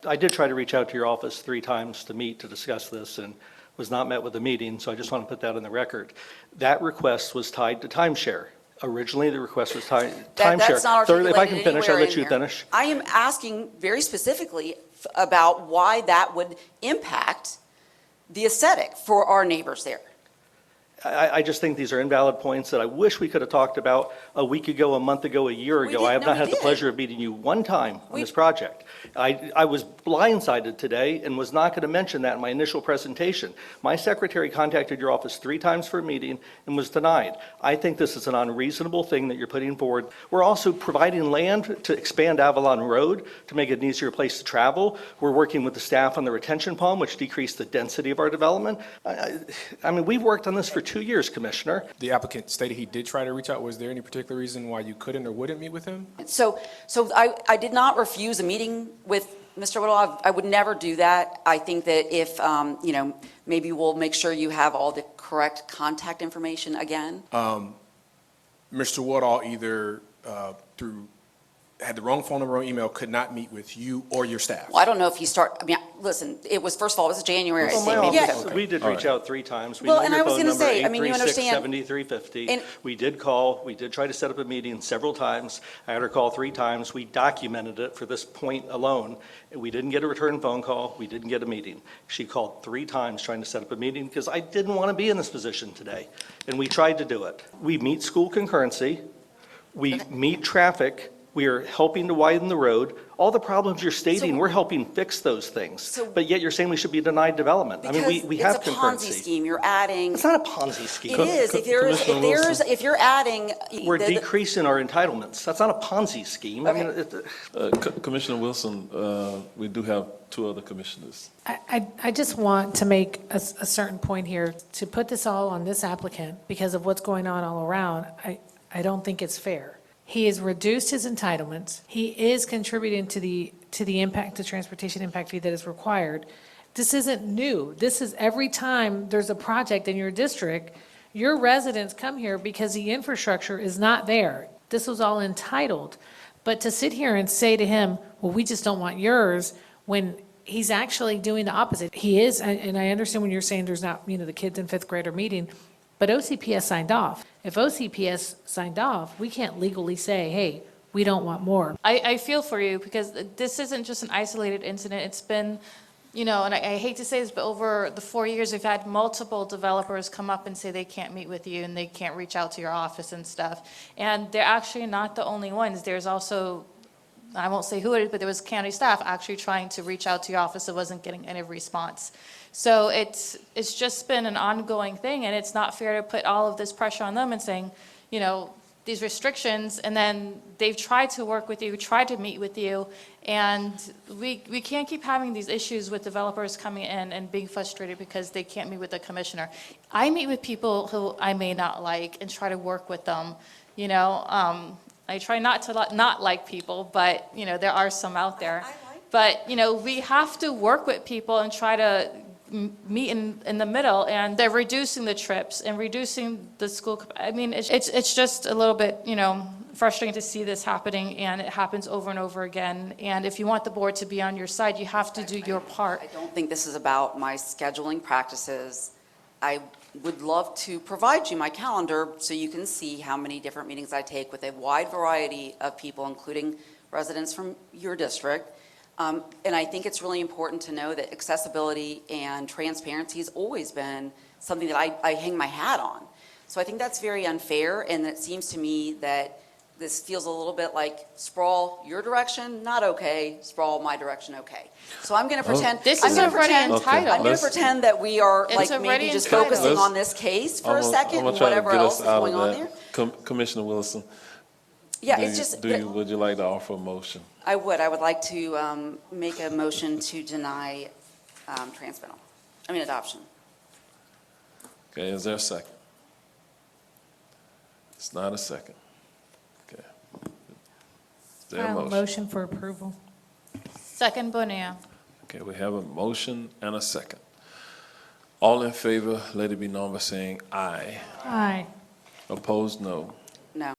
I did try to reach out to your office 3 times to meet to discuss this and was not met with a meeting, so I just want to put that on the record. That request was tied to timeshare. Originally, the request was tied to timeshare. That's not Thirdly, if I can articulated finish, I'll anywhere let you in there. finish. I am asking very specifically about why that would impact the aesthetic for our neighbors there. I just think these are invalid points that I wish we could have talked about a week ago, a month ago, a year ago. I have not had the pleasure of meeting you one time on this project. I was blindsided today and was not going to mention that in my initial presentation. My secretary contacted your office 3 times for a meeting and was denied. I think this is an unreasonable thing that you're putting forward. We're also providing land to expand Avalon Road to make it an easier place to travel. We're working with the staff on the retention pond, which decreased the density of our development. I mean, we've worked on this for 2 years, Commissioner. The applicant stated he did try to reach out. Was there any particular reason why you couldn't or wouldn't meet with him? So I did not refuse a meeting with Mr. Whittle. I would never do that. I think that if, maybe we'll make sure you have all the correct contact information again. Mr. Woodall either had the wrong phone number or email, could not meet with you or your staff. Well, I don't know if he listen, it was, first of all, it was January, I think. Maybe February. We did reach out 3 times. We Well, know and your I was phone gonna number, say, I mean, you understand- 836-7350. And- We did call, we did try to set up a meeting several times. I had her call 3 times. We documented it for this point alone. We didn't get a return phone call. We didn't get a meeting. She called 3 times trying to set up a meeting because I didn't want to be in this position today. And we tried to do it. We meet school concurrency. We meet traffic. We are helping to widen the road. All the problems you're stating, we're helping fix those things. But yet you're saying we should be denied development. I mean, we have concurrency. It's a Ponzi scheme. You're adding. It's not a Ponzi scheme. It is. If you're adding. We're decreasing our entitlements. That's not a Ponzi scheme. I mean, Commissioner Wilson, we do have 2 other commissioners. I just want to make a certain point here. To put this all on this applicant because of what's going on all around, I don't think it's fair. He has reduced his entitlements. He is contributing to the impact, the transportation impact fee that is required. This isn't new. This is every time there's a project in your district, your residents come here because the infrastructure is not there. This was all entitled. But to sit here and say to him, well, we just don't want yours, when he's actually doing the opposite. He is, and I understand when you're saying there's not, the kids in 5th grade are meeting, but OCPS signed off. If OCPS signed off, we can't legally say, hey, we don't want more. I feel for you because this isn't just an isolated incident. It's been, and I hate to say this, but over the 4 years, we've had multiple developers come up and say they can't meet with you and they can't reach out to your office and stuff. And they're actually not the only ones. There's also, I won't say who it is, but there was county staff actually trying to reach out to your office that wasn't getting any response. So it's just been an ongoing thing, and it's not fair to put all of this pressure on them and saying, these restrictions, and then they've tried to work with you, tried to meet with you, and we can't keep having these issues with developers coming in and being frustrated because they can't meet with the commissioner. I meet with people who I may not like and try to work with them, I try not to not like people, but, there are some out there. But, we have to work with people and try to meet in the middle, and they're reducing the trips and reducing the school. I mean, it's just a little bit, frustrating to see this happening, and it happens over and over again. And if you want the board to be on your side, you have to do your part. I don't think this is about my scheduling practices. I would love to provide you my calendar so you can see how many different meetings I take with a wide variety of people, including residents from your district. And I think it's really important to know that accessibility and transparency has always been something that I hang my hat on. So I think that's very unfair, and it seems to me that this feels a little bit like sprawl your direction, not okay, sprawl my direction, okay. So I'm going to pretend. I'm going to pretend that we are maybe just focusing on this case for a second and whatever else is going on there. Commissioner Wilson. Yeah, would you like to offer a motion? I would. I would like to make a motion to deny adoption. Okay, is there a second? It's not a second. Okay. Is there a motion for approval? Second, Bonilla. Okay, we have a motion and a second. All in favor, let it be known by saying aye. Aye. Opposed, no.